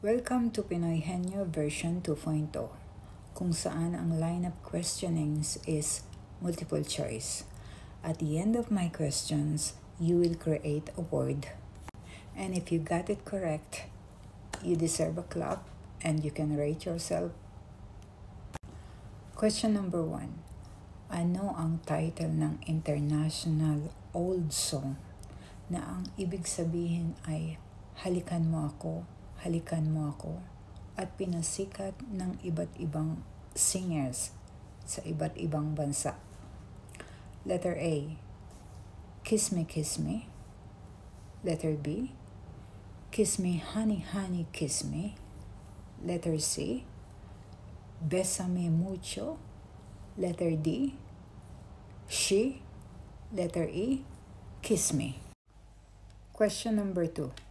Welcome to Pinoy Henyo version 2.0, kung saan ang line of questionings is multiple choice. At the end of my questions, you will create a word. And if you got it correct, you deserve a clap and you can rate yourself. Question number 1. Ano ang title ng international old song na ang ibig sabihin ay halikan mo ako at pinasikat ng iba't ibang singers sa iba't ibang bansa? Letter A, Kiss Me, Kiss Me. Letter B, Kiss Me, Honey, Honey, Kiss Me. Letter C, Bésame Mucho. Letter D, She. Letter E, Kiss Me. Question number 2.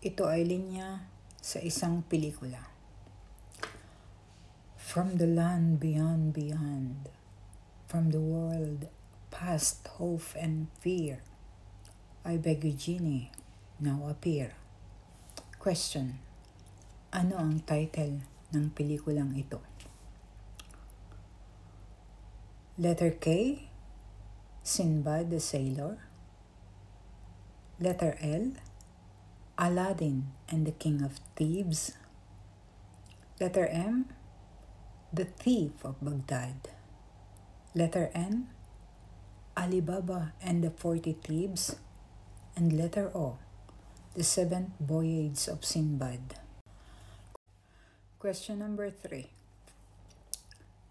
Ito ay linya sa isang pelikula. From the land beyond, beyond, from the world past hope and fear, I beg you, Genie, now appear. Question. Ano ang title ng pelikulang ito? Letter K, Sinbad the Sailor. Letter L, Aladdin and the King of Thieves. Letter M, The Thief of Baghdad. Letter N, Alibaba and the 40 Thieves. And letter O, The Seventh Voyage of Sinbad. Question number 3.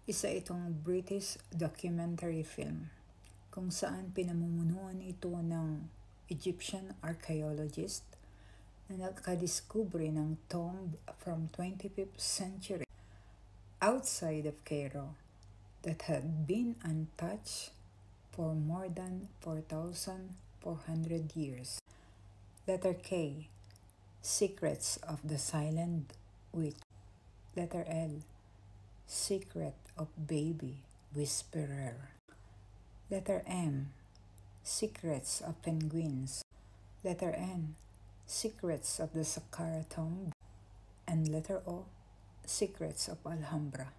Isa itong British documentary film kung saan pinamumunuan ito ng Egyptian archaeologist na nakadiskubre ng tomb from 25th century outside of Cairo that had been untouched for more than 4,400 years. Letter K, Secrets of the Silent Witch. Letter L, Secret of Baby Whisperer. Letter M, Secrets of Penguins. Letter N, Secrets of the Saqqara Tomb. And letter O, Secrets of Alhambra.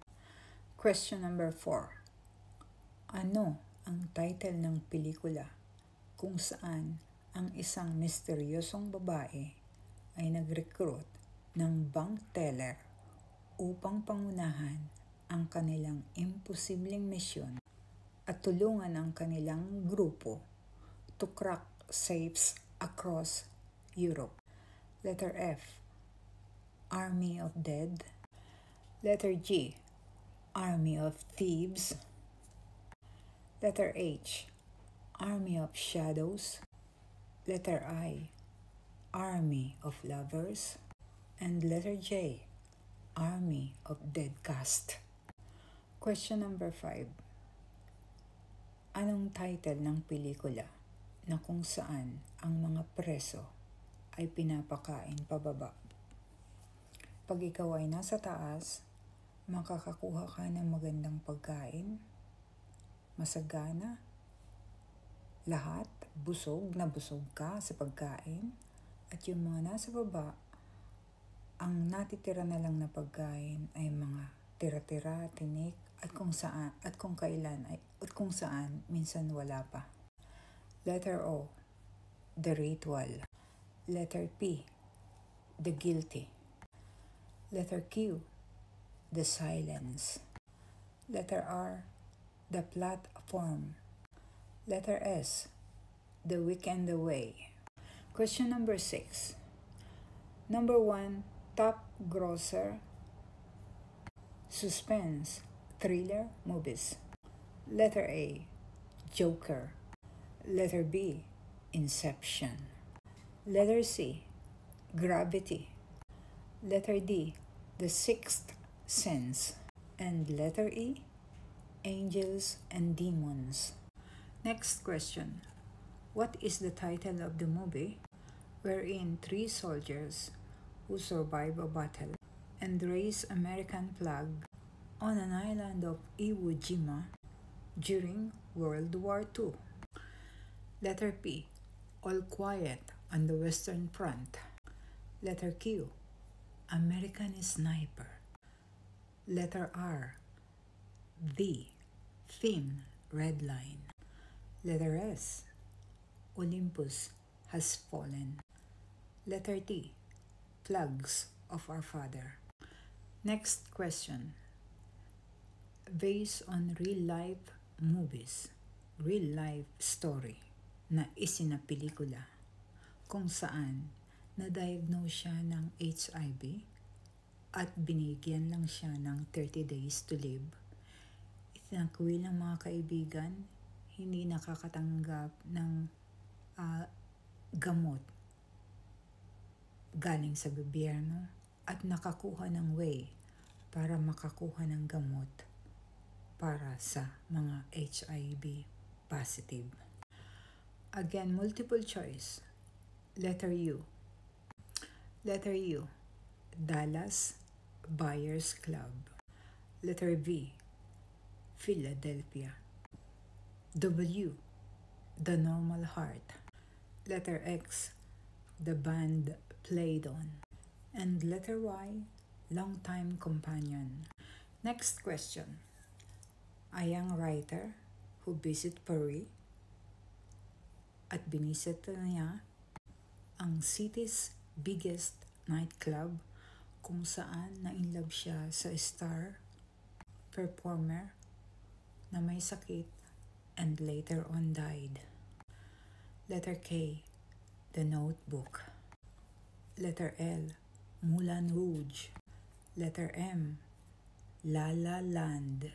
Question number 4. Ano ang title ng pelikula kung saan ang isang misteryosong babae ay nag-recruit ng bank teller upang pangunahan ang kanilang imposibleng misyon at tulungan ang kanilang grupo to crack safes across Europe? Letter F, Army of Dead. Letter G, Army of Thieves. Letter H, Army of Shadows. Letter I, Army of Lovers. And letter J, Army of Dead Cast. Question number 5. Anong title ng pelikula na kung saan ang mga preso ay pinapakain pababa? Pag ikaw ay nasa taas, makakakuha ka ng magandang pagkain, masagana, lahat, busog na busog ka sa pagkain, at yung mga nasa baba, ang natitira na lang na pagkain ay mga tira-tira, tinik, at kung saan minsan wala pa. Letter O, The Ritual. Letter P, The Guilty. Letter Q, The Silence. Letter R, The Platform. Letter S, The Weekend Away. Question number 6. Number 1, top grosser suspense thriller movies. Letter A, Joker. Letter B, Inception. Letter C, Gravity. Letter D, The Sixth Sense. And letter E, Angels and Demons. Next question. What is the title of the movie wherein 3 soldiers who survive a battle and raise American flag on an island of Iwo Jima during World War II? Letter P, All Quiet on the Western Front. Letter Q, American Sniper. Letter R, The Thin Red Line. Letter S, Olympus Has Fallen. Letter T, Plugs of Our Father. Next question. Based on real-life movies, real-life story na isinapelikula kung saan na-diagnose siya ng HIV at binigyan lang siya ng 30 days to live. Itinakwil ng mga kaibigan, hindi nakakatanggap ng gamot galing sa gobyerno at nakakuha ng way para makakuha ng gamot para sa mga HIV positive. Again, multiple choice. Letter U. Letter U, Dallas Buyers Club. Letter V, Philadelphia. W, The Normal Heart. Letter X, The Band Played On. And letter Y, Longtime Companion. Next question. A young writer who visited Paris at binisita niya ang city's biggest nightclub kung saan na-inlove siya sa star performer na may sakit and later on died. Letter K, The Notebook. Letter L, Moulin Rouge. Letter M, La La Land.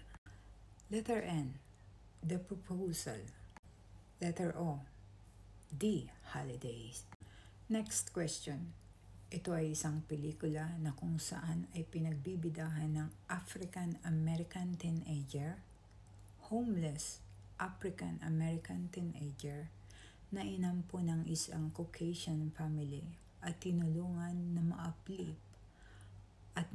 Letter N, The Proposal. Letter O, The Holidays. Next question. Ito ay isang pelikula na kung saan ay pinagbibidahan ng African-American teenager, homeless African-American teenager na inampo ng isang Caucasian family at tinulungan na ma-uplift at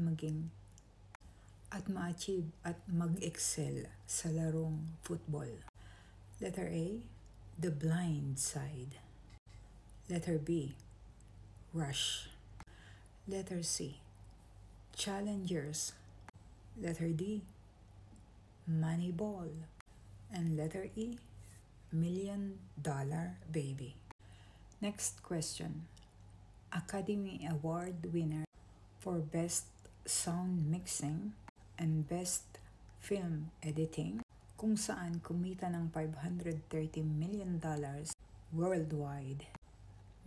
ma-achieve at mag-excel sa larong football. Letter A, The Blind Side. Letter B, Rush. Letter C, Challengers. Letter D, Moneyball. And letter E, $1 Million Baby. Next question. Academy Award winner for Best Sound Mixing and Best Film Editing, kung saan kumita ng $530 million worldwide,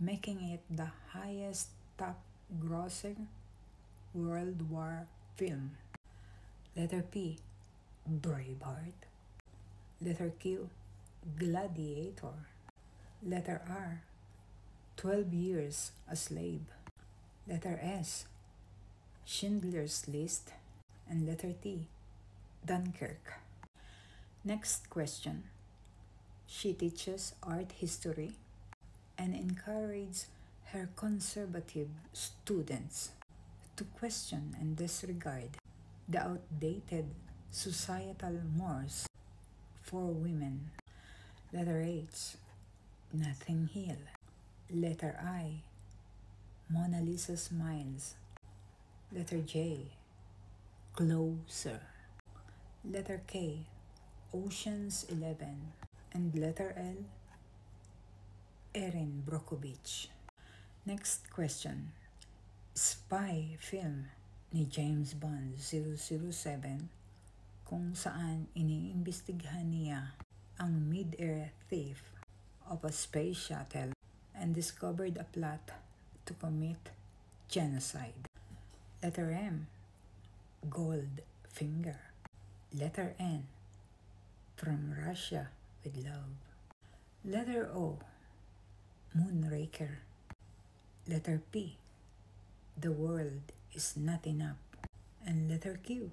making it the highest top-grossing World War film. Letter P, Braveheart. Letter Q, Gladiator. Letter R, 12 Years a Slave. Letter S, Schindler's List. And letter T, Dunkirk. Next question. She teaches art history and encourages her conservative students to question and disregard the outdated societal mores for women. Letter H, Nothing Hill. Letter I, Mona Lisa Smiles. Letter J, Closer. Letter K, Ocean's 11. And letter L, Erin Brockovich. Next question. Spy film ni James Bond 007 kung saan iniimbestigahan niya ang mid-air thief of a space shuttle and discovered a plot to commit genocide. Letter M, Goldfinger. Letter N, From Russia with Love. Letter O, Moonraker. Letter P, The World is Not Enough. And letter Q,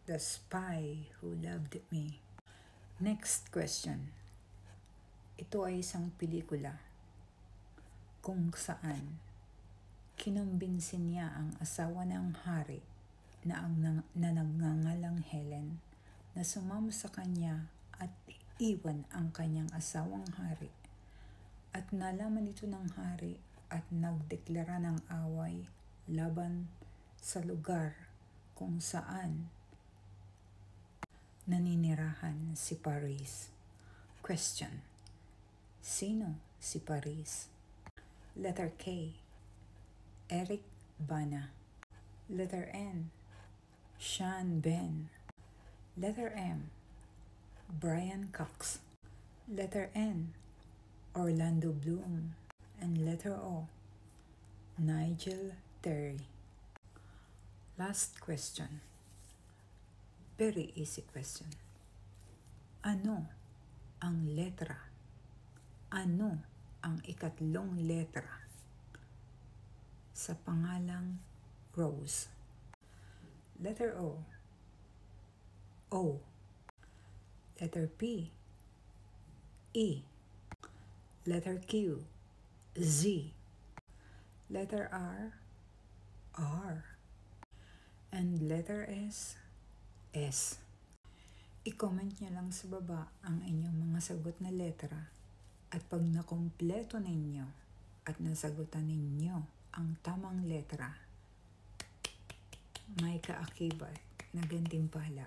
The Spy Who Loved Me. Next question. Ito ay isang pelikula kung saan kinumbinsin niya ang asawa ng hari na nagngangalang Helen na sumama sa kanya at iwan ang kanyang asawang hari. At nalaman ito ng hari at nagdeklara ng away laban sa lugar kung saan naninirahan si Paris. Question: sino si Paris? Letter K, Eric Bana. Letter N, Sean Ben. Letter M, Brian Cox. Letter N, Orlando Bloom. And letter O, Nigel Terry. Last question. Very easy question. Ano ang letra? Ano ang ikatlong letra sa pangalang Rose? Letter O, O. Letter P, E. Letter Q, Z. Letter R, R. And letter S, S. I-comment nyo lang sa baba ang inyong mga sagot na letra at pag nakumpleto ninyo at nasagutan ninyo ang tamang letra, may kaakibat na gantimpala.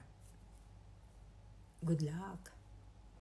Good luck!